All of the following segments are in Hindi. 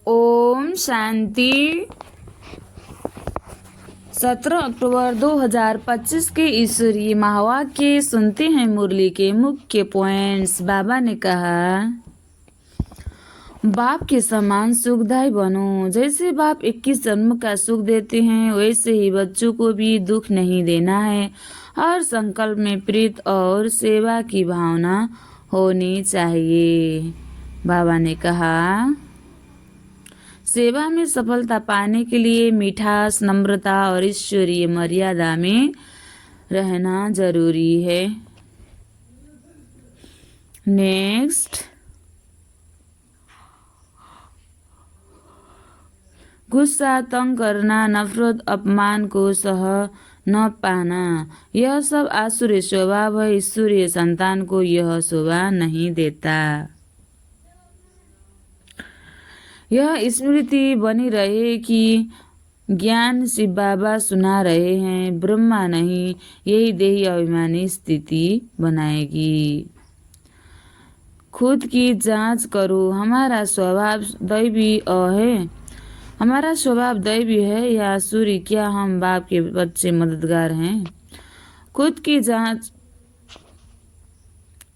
ओम शांति। 17 अक्टूबर 2025 के ईश्वरीय महावाक्य सुनते हैं। मुरली के मुख्य पॉइंट्स। बाबा ने कहा, बाप के समान सुखदायी बनो। जैसे बाप 21 जन्म का सुख देते हैं, वैसे ही बच्चों को भी दुख नहीं देना है। हर संकल्प में प्रीत और सेवा की भावना होनी चाहिए। बाबा ने कहा, सेवा में सफलता पाने के लिए मिठास, नम्रता और ईश्वरीय मर्यादा में रहना जरूरी है। नेक्स्ट, गुस्सा, तंग करना, नफरत, अपमान को सह न पाना, यह सब आसुरी स्वभाव है। ईश्वरीय संतान को यह शोभा नहीं देता। यह स्मृति बनी रहे कि ज्ञान शिव बाबा सुना रहे हैं, ब्रह्मा नहीं। यही देही अभिमानी स्थिति बनाएगी। खुद की जांच करो। हमारा स्वभाव दैवी है या आसुरी? क्या हम बाप के बच्चे मददगार हैं? खुद की जांच।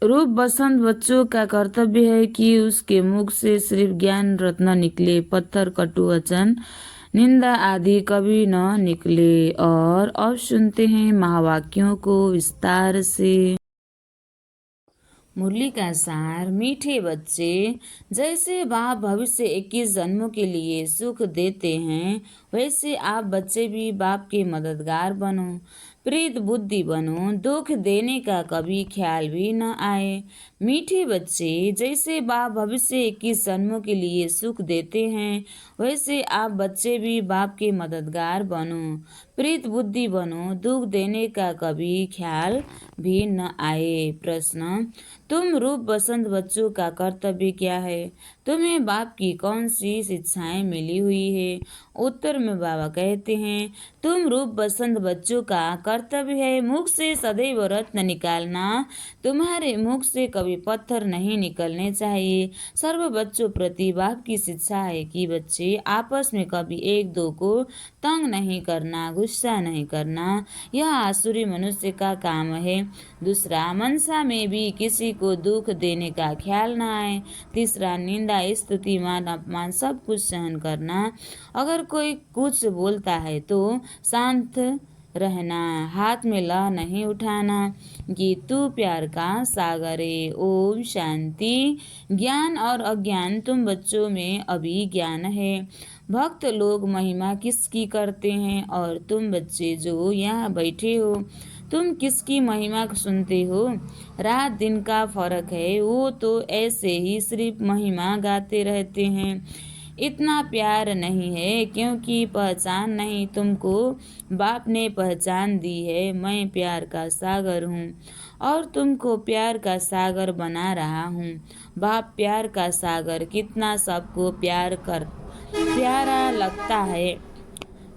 रूप बसंत बच्चों का कर्तव्य है कि उसके मुख से सिर्फ ज्ञान रत्न निकले, पत्थर, कटु वचन, निंदा आदि कभी न निकले। और अब सुनते हैं महावाक्यों को विस्तार से। मुरली का सार। मीठे बच्चे, जैसे बाप भविष्य 21 जन्मों के लिए सुख देते हैं, वैसे आप बच्चे भी बाप के मददगार बनो, प्रीत बुद्धि बनो, दुख देने का कभी ख्याल भी न आए। मीठे बच्चे, जैसे बाप भविष्य 21 जन्मों के लिए सुख देते हैं, वैसे आप बच्चे भी बाप के मददगार बनो, प्रीत बुद्धि बनो, दुख देने का कभी ख्याल भी न आए। प्रश्न, तुम रूप बसंत बच्चों का कर्तव्य क्या है? तुम्हें बाप की कौन सी शिक्षाएं मिली हुई है? उत्तर में बाबा कहते हैं, तुम रूप बसंत बच्चों का कर्तव्य है मुख से सदैव रत्न निकालना। तुम्हारे मुख से कभी पत्थर नहीं निकलने चाहिए। सर्व बच्चों प्रति बाप की शिक्षा है कि बच्चे आपस में कभी एक दो को तंग नहीं करना, गुस्सा नहीं करना। यह आसुरी मनुष्य का काम है। दूसरा, मनसा में भी किसी को दुख देने का ख्याल न आए। तीसरा, निंदा, स्तुति, मान अपमान सब कुछ सहन करना। अगर कोई कुछ बोलता है तो शांत रहना, हाथ में लह नहीं उठाना कि तू प्यार का सागर है। ओम शांति। ज्ञान और अज्ञान। तुम बच्चों में अभी ज्ञान है। भक्त लोग महिमा किसकी करते हैं और तुम बच्चे जो यहाँ बैठे हो, तुम किसकी महिमा सुनते हो? रात दिन का फर्क है। वो तो ऐसे ही सिर्फ महिमा गाते रहते हैं। इतना प्यार नहीं है क्योंकि पहचान नहीं। तुमको बाप ने पहचान दी है। मैं प्यार का सागर हूँ और तुमको प्यार का सागर बना रहा हूँ। बाप प्यार का सागर कितना सबको प्यारा लगता है।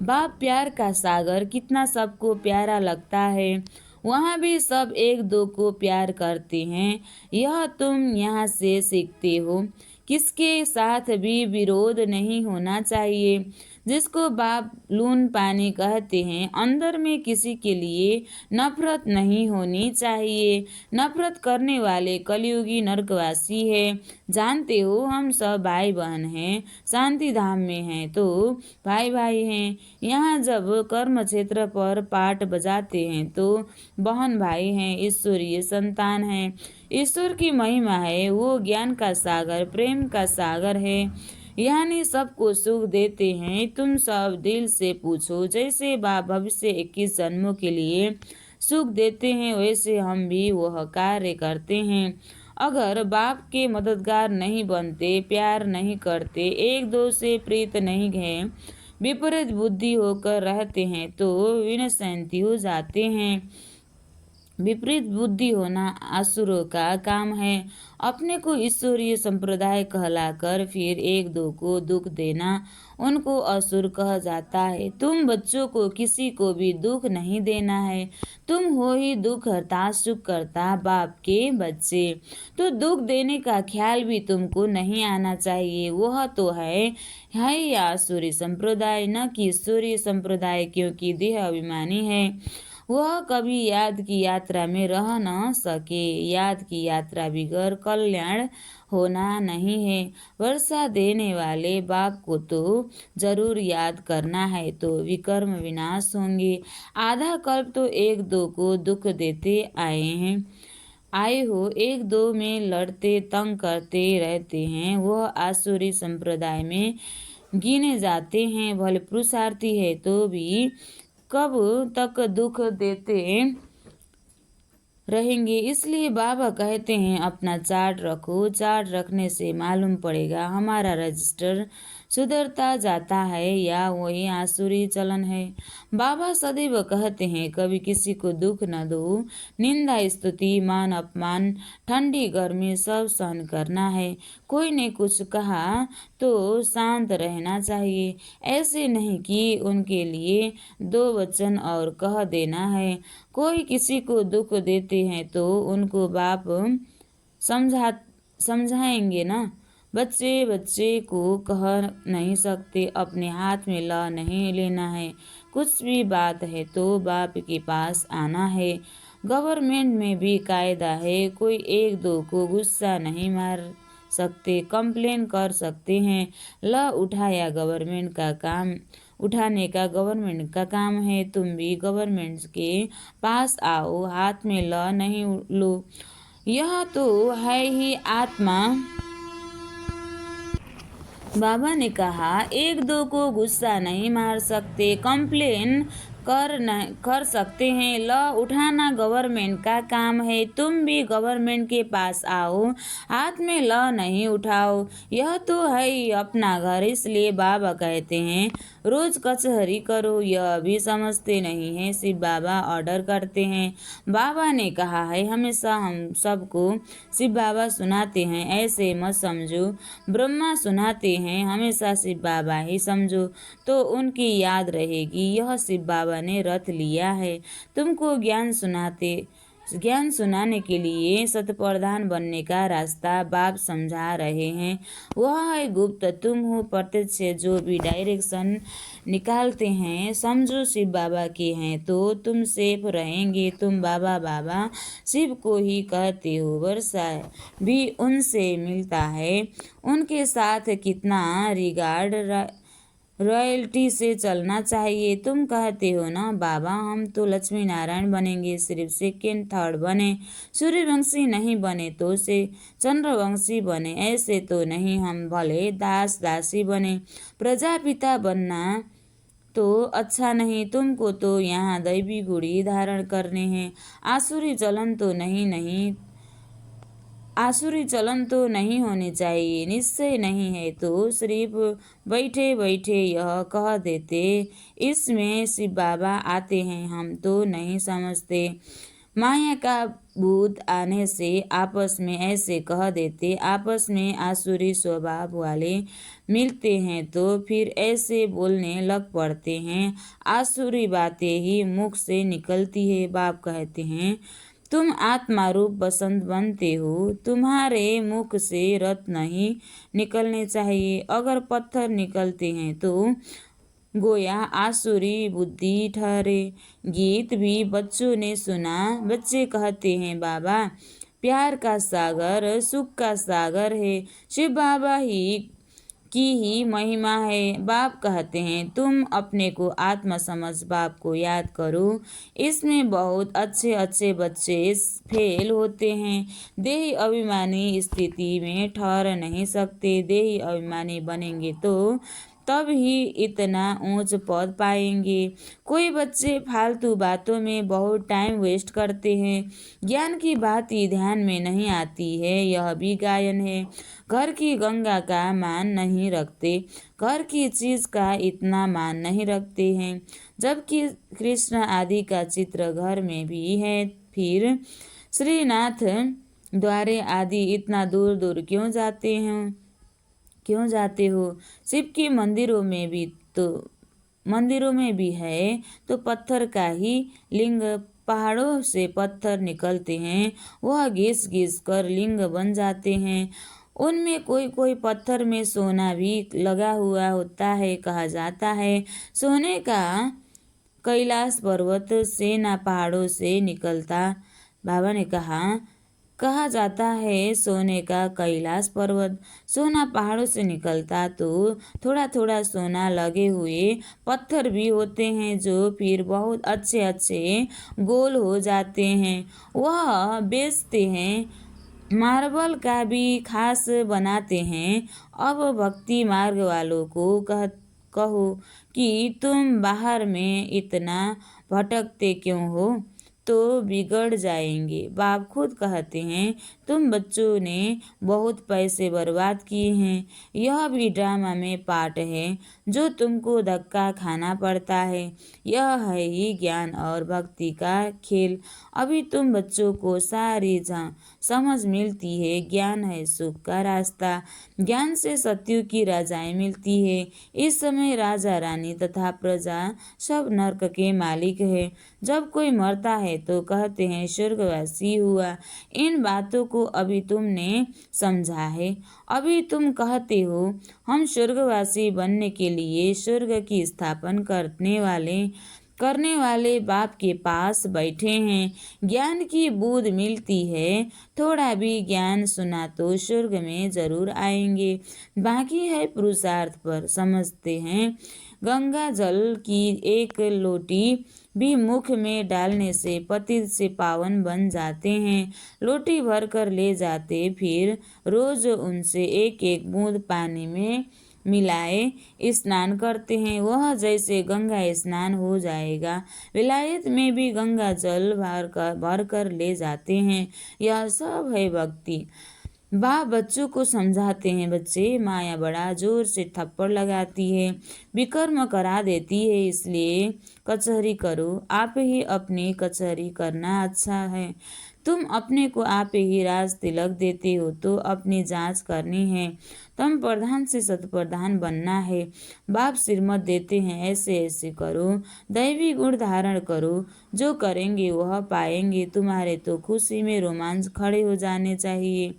बाप प्यार का सागर कितना सबको प्यारा लगता है। वहाँ भी सब एक दो को प्यार करते हैं। यह तुम यहाँ से सीखते हो। किसके साथ भी विरोध नहीं होना चाहिए। जिसको बाप लून पानी कहते हैं, अंदर में किसी के लिए नफरत नहीं होनी चाहिए। नफरत करने वाले कलयुगी नरकवासी है। जानते हो, हम सब भाई बहन हैं, शांति धाम में हैं तो भाई भाई हैं। यहाँ जब कर्म क्षेत्र पर पाठ बजाते हैं तो बहन भाई हैं, ईश्वरीय संतान हैं। ईश्वर की महिमा है, वो ज्ञान का सागर, प्रेम का सागर है, यानी सबको सुख देते हैं। तुम सब दिल से पूछो, जैसे बाप भविष्य 21 जन्मों के लिए सुख देते हैं, वैसे हम भी वह कार्य करते हैं। अगर बाप के मददगार नहीं बनते, प्यार नहीं करते, एक दो से प्रीत नहीं है, विपरीत बुद्धि होकर रहते हैं तो विनशांति हो जाते हैं। विपरीत बुद्धि होना असुरों का काम है। अपने को ईश्वरीय संप्रदाय कहलाकर फिर एक दो को दुख देना उनको असुर कहा जाता है। तुम बच्चों को किसी को भी दुख नहीं देना है। तुम हो ही दुख हरता सुख करता बाप के बच्चे। तो दुख देने का ख्याल भी तुमको नहीं आना चाहिए। वह तो है या आसुरी संप्रदाय, न कि ईश्वरीय संप्रदाय, क्योंकि देह अभिमानी है। वह कभी याद की यात्रा में रह न सके। याद की यात्रा बिगर कल्याण होना नहीं है। वर्षा देने वाले बाप को तो जरूर याद करना है, तो विकर्म विनाश होंगे। आधा कल्प तो एक दो को दुख देते आए हो, एक दो में लड़ते तंग करते रहते हैं। वह आसुरी संप्रदाय में गिने जाते हैं। भले पुरुषार्थी है तो भी कब तक दुख देते रहेंगे। इसलिए बाबा कहते हैं अपना चार्ट रखो। चार्ट रखने से मालूम पड़ेगा हमारा रजिस्टर सुधरता जाता है या वही आसुरी चलन है। बाबा सदैव कहते हैं कभी किसी को दुख न दो। निंदा स्तुति मान अपमान ठंडी गर्मी सब सहन करना है। कोई ने कुछ कहा तो शांत रहना चाहिए। ऐसे नहीं कि उनके लिए दो वचन और कह देना है। कोई किसी को दुख देते हैं तो उनको बाप समझाएंगे ना। बच्चे को कह नहीं सकते, अपने हाथ में ला नहीं लेना है। कुछ भी बात है तो बाप के पास आना है। गवर्नमेंट में भी कायदा है, कोई एक दो को गुस्सा नहीं मार सकते, कंप्लेन कर सकते हैं। ल उठाया गवर्नमेंट का काम, उठाने का गवर्नमेंट का काम है। तुम भी गवर्नमेंट के पास आओ, हाथ में ल नहीं लो। यह तो है ही आत्मा। बाबा ने कहा एक दो को गुस्सा नहीं मार सकते, कंप्लेन कर सकते हैं। ल उठाना गवर्नमेंट का काम है। तुम भी गवर्नमेंट के पास आओ, हाथ में ल नहीं उठाओ। यह तो है ही अपना घर। इसलिए बाबा कहते हैं रोज कचहरी करो। यह भी समझते नहीं है, शिव बाबा ऑर्डर करते हैं। बाबा ने कहा है हमेशा हम सबको शिव बाबा सुनाते हैं, ऐसे मत समझो। ब्रह्मा सुनाते हैं, हमेशा शिव बाबा ही समझो तो उनकी याद रहेगी। यह शिव बाबा ने रथ लिया है। तुमको ज्ञान सुनाने के लिए शतप्रधान बनने का रास्ता बाप समझा रहे हैं। वह है गुप्त, तुम हो प्रत्यक्ष। जो भी डायरेक्शन निकालते हैं समझो शिव बाबा के हैं तो तुम सेफ रहेंगे। तुम बाबा बाबा शिव को ही कहते हो। वर्षा भी उनसे मिलता है। उनके साथ कितना रिगार्ड रॉयल्टी से चलना चाहिए। तुम कहते हो ना बाबा हम तो लक्ष्मी नारायण बनेंगे, सिर्फ सेकेंड थर्ड बने, सूर्यवंशी नहीं बने तो से चंद्रवंशी बने। ऐसे तो नहीं, हम भले दास दासी बने, प्रजापिता बनना तो अच्छा नहीं। तुमको तो यहाँ दैवी गुड़ी धारण करने हैं। आसुरी चलन तो नहीं होनी चाहिए। निश्चय नहीं है तो सिर्फ बैठे बैठे यह कह देते इसमें शिव बाबा आते हैं, हम तो नहीं समझते। माया का भूत आने से आपस में ऐसे कह देते। आपस में आसुरी स्वभाव वाले मिलते हैं तो फिर ऐसे बोलने लग पड़ते हैं। आसुरी बातें ही मुख से निकलती है। बाप कहते हैं तुम आत्मा रूप बसंत बनते हो, तुम्हारे मुख से रत नहीं निकलने चाहिए। अगर पत्थर निकलते हैं तो गोया आसुरी बुद्धि ठहरे। गीत भी बच्चों ने सुना। बच्चे कहते हैं बाबा प्यार का सागर सुख का सागर है, शिव बाबा की ही महिमा है। बाप कहते हैं तुम अपने को आत्मा समझ बाप को याद करो। इसमें बहुत अच्छे अच्छे बच्चे फेल होते हैं। देही अभिमानी स्थिति में ठहर नहीं सकते। देही अभिमानी बनेंगे तो तब ही इतना ऊंच पद पाएंगे। कोई बच्चे फालतू बातों में बहुत टाइम वेस्ट करते हैं। ज्ञान की बात ही ध्यान में नहीं आती है। यह भी गायन है। घर की गंगा का मान नहीं रखते, घर की चीज का इतना मान नहीं रखते हैं। जबकि कृष्ण आदि का चित्र घर में भी है फिर श्रीनाथ द्वारे आदि इतना दूर दूर क्यों जाते हो? शिव के मंदिरों में भी है तो पत्थर का ही लिंग। पहाड़ों से पत्थर निकलते हैं, वह घिस घिस कर लिंग बन जाते हैं। उनमें कोई कोई पत्थर में सोना भी लगा हुआ होता है। कहा जाता है सोने का कैलाश पर्वत से ना पहाड़ों से निकलता। बाबा ने कहा जाता है सोने का कैलाश पर्वत सोना पहाड़ों से निकलता तो थोड़ा थोड़ा सोना लगे हुए पत्थर भी होते हैं जो फिर बहुत अच्छे अच्छे गोल हो जाते हैं। वह बेचते हैं, मार्बल का भी खास बनाते हैं। अब भक्ति मार्ग वालों को कहो कि तुम बाहर में इतना भटकते क्यों हो तो बिगड़ जाएंगे। बाप खुद कहते हैं तुम बच्चों ने बहुत पैसे बर्बाद किए हैं। यह भी ड्रामा में पार्ट है जो तुमको धक्का खाना पड़ता है। यह है ही ज्ञान और भक्ति का खेल। अभी तुम बच्चों को सारी समझ मिलती है। ज्ञान है सुख का रास्ता। ज्ञान से सत्यु की राजाएं मिलती है। इस समय राजा रानी तथा प्रजा सब नर्क के मालिक है। जब कोई मरता है तो कहते हैं स्वर्गवासी हुआ। इन बातों को अभी तुमने समझा है। अभी तुम कहते हो हम स्वर्गवासी बनने के लिए स्वर्ग की स्थापना करने वाले बाप के पास बैठे हैं। ज्ञान की बूंद मिलती है। थोड़ा भी ज्ञान सुना तो स्वर्ग में जरूर आएंगे। बाकी है पुरुषार्थ पर। समझते हैं गंगा जल की एक लोटी भी मुख में डालने से पतित से पावन बन जाते हैं। लोटी भर कर ले जाते, फिर रोज उनसे एक एक बूंद पानी में मिलाए स्नान करते हैं। वह जैसे गंगा स्नान हो जाएगा। विलायत में भी गंगा जल भर कर ले जाते हैं। यह सब है भक्ति। बाप बच्चों को समझाते हैं बच्चे माया बड़ा जोर से थप्पड़ लगाती है, विकर्म करा देती है। इसलिए कचहरी करो। आप ही अपनी कचहरी करना अच्छा है। तुम अपने को आप ही राज तिलक देते हो तो अपनी जांच करनी है। तुम प्रधान से शतप्रधान बनना है। बाप सिरमत देते हैं ऐसे ऐसे करो, दैवी गुण धारण करो। जो करेंगे वह पाएंगे। तुम्हारे तो खुशी में रोमांच खड़े हो जाने चाहिए।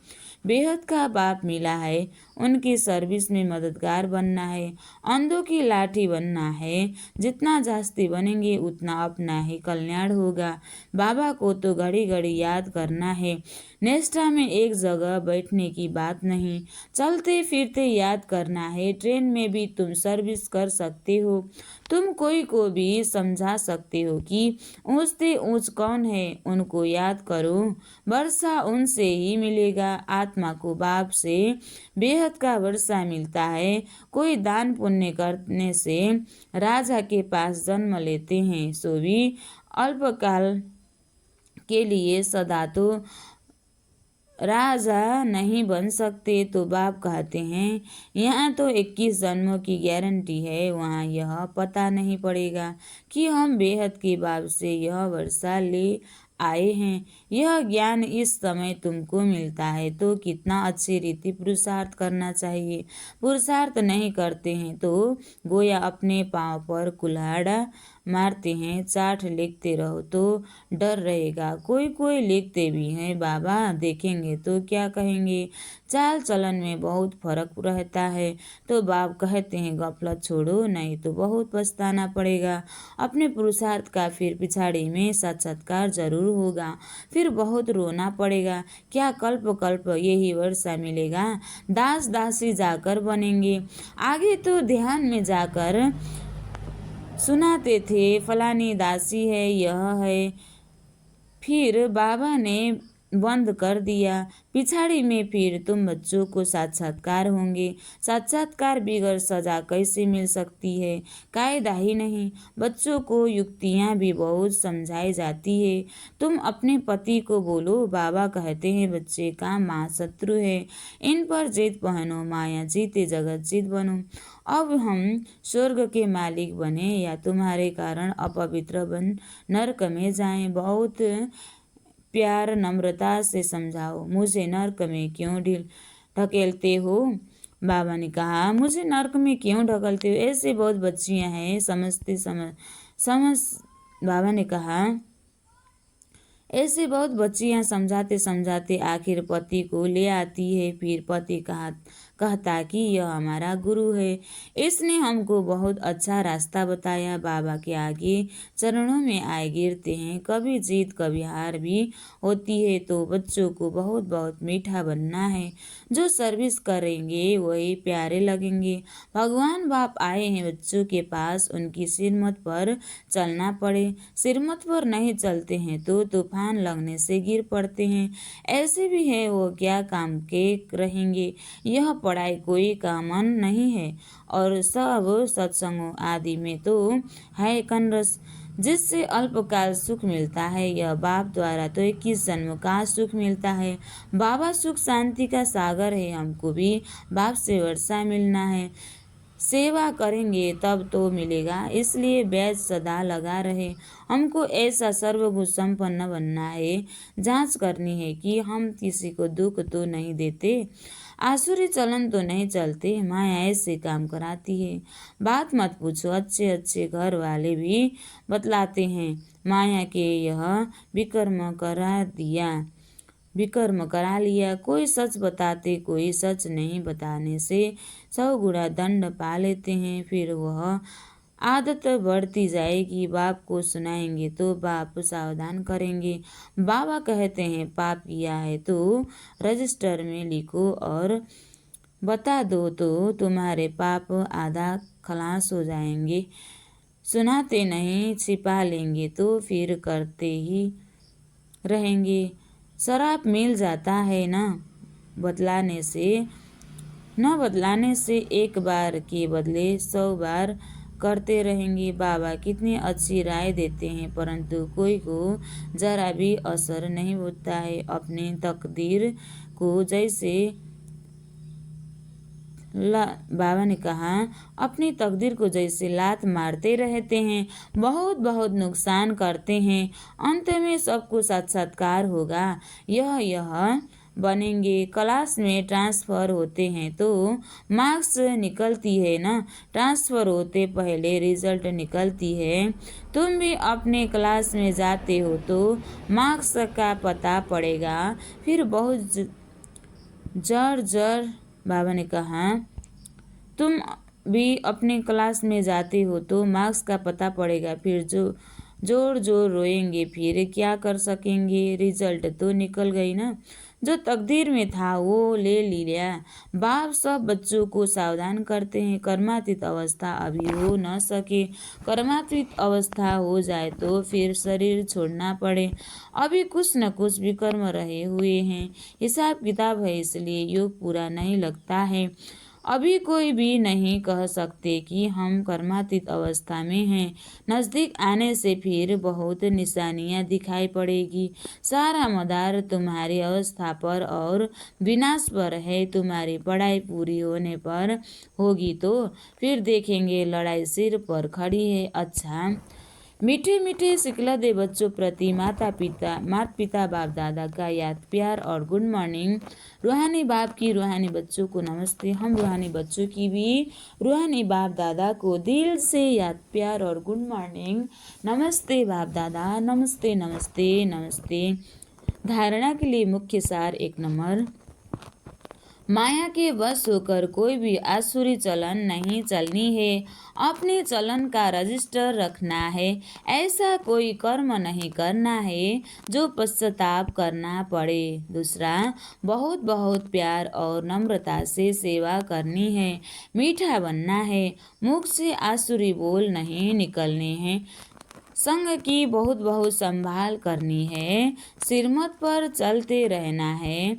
बेहद का बाप मिला है, उनकी सर्विस में मददगार बनना है, अंधों की लाठी बनना है। जितना जास्ती बनेंगे उतना अपना ही कल्याण होगा। बाबा को तो घड़ी घड़ी याद करना है। नेस्टा में एक जगह बैठने की बात नहीं, चलते फिरते याद करना है। ट्रेन में भी तुम सर्विस कर सकते हो। तुम कोई को भी समझा सकते हो कि ऊंच से ऊंच कौन है, उनको याद करो। वर्षा उनसे ही मिलेगा। आत्मा को बाप से बेहद का वर्षा मिलता है। कोई दान पुण्य करने से राजा के पास जन्म लेते हैं, सो भी अल्पकाल के लिए। सदा तो राजा नहीं बन सकते। तो बाप कहते हैं यहाँ तो 21 जन्मों की गारंटी है, वहाँ यह पता नहीं पड़ेगा कि हम बेहद के बाप से यह वर्षा ले आए हैं। यह ज्ञान इस समय तुमको मिलता है तो कितना अच्छी रीति पुरुषार्थ करना चाहिए। पुरुषार्थ नहीं करते हैं तो गोया अपने पाँव पर कुल्हाड़ा मारते हैं। चार्ट लिखते रहो तो डर रहेगा। कोई कोई लिखते भी हैं, बाबा देखेंगे तो क्या कहेंगे। चाल चलन में बहुत फर्क रहता है। तो बाप कहते हैं गफलत छोड़ो, नहीं तो बहुत पछताना पड़ेगा। अपने पुरुषार्थ का फिर पिछाड़ी में साक्षात्कार जरूर होगा, फिर बहुत रोना पड़ेगा। क्या कल्प कल्प यही वर्षा मिलेगा। दास दासी जाकर बनेंगे। आगे तो ध्यान में जाकर सुनाते थे फलानी दासी है, यह है। फिर बाबा ने बंद कर दिया। पिछाड़ी में फिर तुम बच्चों को साक्षात्कार होंगे। साक्षात्कार बिगड़ सजा कैसे मिल सकती है। कायदा ही नहीं। बच्चों को युक्तियाँ भी बहुत समझाई जाती है। तुम अपने पति को बोलो, बाबा कहते हैं बच्चे का माँ शत्रु है, इन पर जीत पहनो, माया जीते जगत जीत बनो। अब हम स्वर्ग के मालिक बने या तुम्हारे कारण अपवित्र बन नरक में जाएं। बहुत प्यार नम्रता से समझाओ। मुझे नर्क में क्यों ढकेलते हो? बाबा ने कहा, मुझे नर्क में क्यों ढकेलते हो? ऐसे बहुत बच्चियां हैं समझ बाबा ने कहा, ऐसे बहुत बच्चियां समझाते समझाते आखिर पति को ले आती है। फिर पति कहता कि यह हमारा गुरु है, इसने हमको बहुत अच्छा रास्ता बताया। बाबा के आगे चरणों में आए गिरते हैं। कभी जीत कभी हार भी होती है, तो बच्चों को बहुत बहुत मीठा बनना है। जो सर्विस करेंगे वही प्यारे लगेंगे। भगवान बाप आए हैं बच्चों के पास, उनकी सिरमत पर चलना पड़े। सिरमत पर नहीं चलते हैं तो तूफान लगने से गिर पड़ते हैं। ऐसे भी है, वो क्या काम के रहेंगे। यह पढ़ाई कोई कामन नहीं है, और सब सत्संगों आदि में तो है कनरस, जिससे अल्पकाल सुख मिलता है। यह बाप द्वारा तो 21 जन्म का सुख मिलता है। बाबा सुख शांति का सागर है, हमको भी बाप से वर्षा मिलना है। सेवा करेंगे तब तो मिलेगा, इसलिए बैच सदा लगा रहे। हमको ऐसा सर्वगुण संपन्न बनना है। जांच करनी है कि हम किसी को दुख तो नहीं देते, आसुरी चलन तो नहीं चलते। माया ऐसे काम कराती है, बात मत पूछो। अच्छे अच्छे घर वाले भी बतलाते हैं, माया के यह विकर्म करा लिया। कोई सच बताते, कोई सच नहीं बताने से 100 गुणा दंड पा लेते हैं। फिर वह आदत बढ़ती जाएगी। बाप को सुनाएंगे तो बाप सावधान करेंगे। बाबा कहते हैं, पाप किया है तो रजिस्टर में लिखो और बता दो, तो तुम्हारे पाप आधा खलास हो जाएंगे। सुनाते नहीं, छिपा लेंगे तो फिर करते ही रहेंगे। शराब मिल जाता है, न बतलाने से एक बार के बदले 100 बार करते रहेंगे। बाबा कितनी अच्छी राय देते हैं, परंतु कोई को जरा भी असर नहीं होता है। अपने तकदीर को जैसे बाबा ने कहा, अपनी तकदीर को जैसे लात मारते रहते हैं, बहुत बहुत नुकसान करते हैं। अंत में सबको साक्षात्कार होगा। यह बनेंगे। क्लास में ट्रांसफ़र होते हैं तो मार्क्स निकलती है ना, ट्रांसफ़र होते पहले रिजल्ट निकलती है। तुम भी अपने क्लास में जाते हो तो मार्क्स का पता पड़ेगा। फिर बहुत जर बाबा ने कहा, तुम भी अपने क्लास में जाते हो तो मार्क्स का पता पड़ेगा। फिर जोर रोएंगे, फिर क्या कर सकेंगे। रिजल्ट तो निकल गई ना, जो तकदीर में था वो ले लिया। बाप सब बच्चों को सावधान करते हैं, कर्मातीत अवस्था अभी हो न सके। कर्मातीत अवस्था हो जाए तो फिर शरीर छोड़ना पड़े। अभी कुछ न कुछ विकर्म रहे हुए हैं, हिसाब किताब है, इसलिए योग पूरा नहीं लगता है। अभी कोई भी नहीं कह सकते कि हम कर्मातीत अवस्था में हैं। नज़दीक आने से फिर बहुत निशानियां दिखाई पड़ेगी। सारा मदार तुम्हारी अवस्था पर और विनाश पर है। तुम्हारी पढ़ाई पूरी होने पर होगी तो फिर देखेंगे लड़ाई सिर पर खड़ी है। अच्छा, मीठे मीठे सिखलदे बच्चों प्रति माता पिता बाप दादा का याद प्यार और गुड मॉर्निंग। रूहानी बाप की रूहानी बच्चों को नमस्ते। हम रूहानी बच्चों की भी रूहानी बाप दादा को दिल से याद प्यार और गुड मॉर्निंग। नमस्ते बाप दादा, नमस्ते नमस्ते नमस्ते। धारणा के लिए मुख्य सार 1 नंबर, माया के वश होकर कोई भी आसुरी चलन नहीं चलनी है। अपने चलन का रजिस्टर रखना है। ऐसा कोई कर्म नहीं करना है जो पश्चाताप करना पड़े। दूसरा, बहुत बहुत प्यार और नम्रता से सेवा करनी है। मीठा बनना है, मुख से आसुरी बोल नहीं निकलने हैं। संग की बहुत बहुत संभाल करनी है। सिरमत पर चलते रहना है।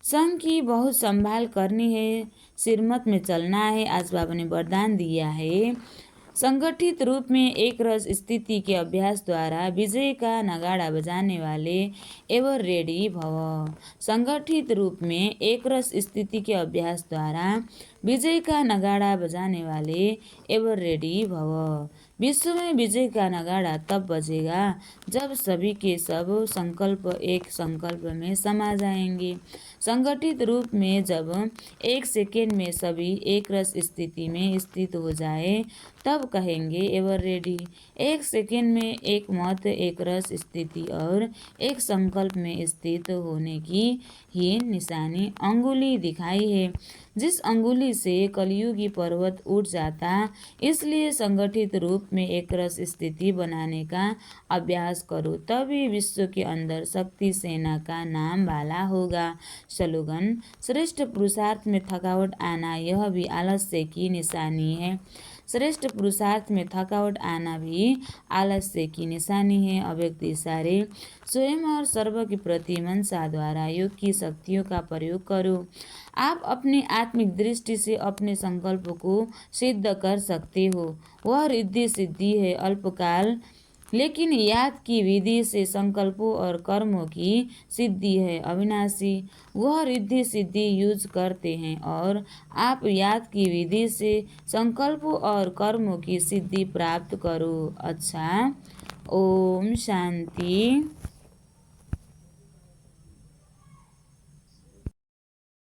संघ की बहुत संभाल करनी है, सिरमत में चलना है। आज बाबा ने वरदान दिया है, संगठित रूप में एक रस स्थिति के अभ्यास द्वारा विजय का नगाड़ा बजाने वाले एवर रेडी भव। संगठित रूप में एक रस स्थिति के अभ्यास द्वारा विजय का नगाड़ा बजाने वाले एवर रेडी भव। विश्व में विजय का नगाड़ा तब बजेगा जब सभी के सब संकल्प एक संकल्प में समा जाएंगे। संगठित रूप में जब एक सेकेंड में सभी एक रस स्थिति में स्थित हो जाए तब कहेंगे एवर रेडी। एक सेकेंड में एक मत एक रस स्थिति और एक संकल्प में स्थित होने की ही निशानी अंगुली दिखाई है, जिस अंगुली से कलयुगी पर्वत उठ जाता। इसलिए संगठित रूप में एक रस स्थिति बनाने का अभ्यास करो, तभी विश्व के अंदर शक्ति सेना का नाम वाला होगा। स्लोगन: श्रेष्ठ पुरुषार्थ में थकावट आना यह भी आलस्य की निशानी है। श्रेष्ठ पुरुषार्थ में थकावट आना भी आलस्य की निशानी है। अव्यक्त इशारे: स्वयं और सर्व के प्रति मनसा द्वारा योग की शक्तियों का प्रयोग करो। आप अपनी आत्मिक दृष्टि से अपने संकल्प को सिद्ध कर सकते हो। वह रिद्धि सिद्धि है अल्पकाल, लेकिन याद की विधि से संकल्पों और कर्मों की सिद्धि है अविनाशी। वह रिद्धि सिद्धि यूज करते हैं और आप याद की विधि से संकल्पों और कर्मों की सिद्धि प्राप्त करो। अच्छा, ओम शांति।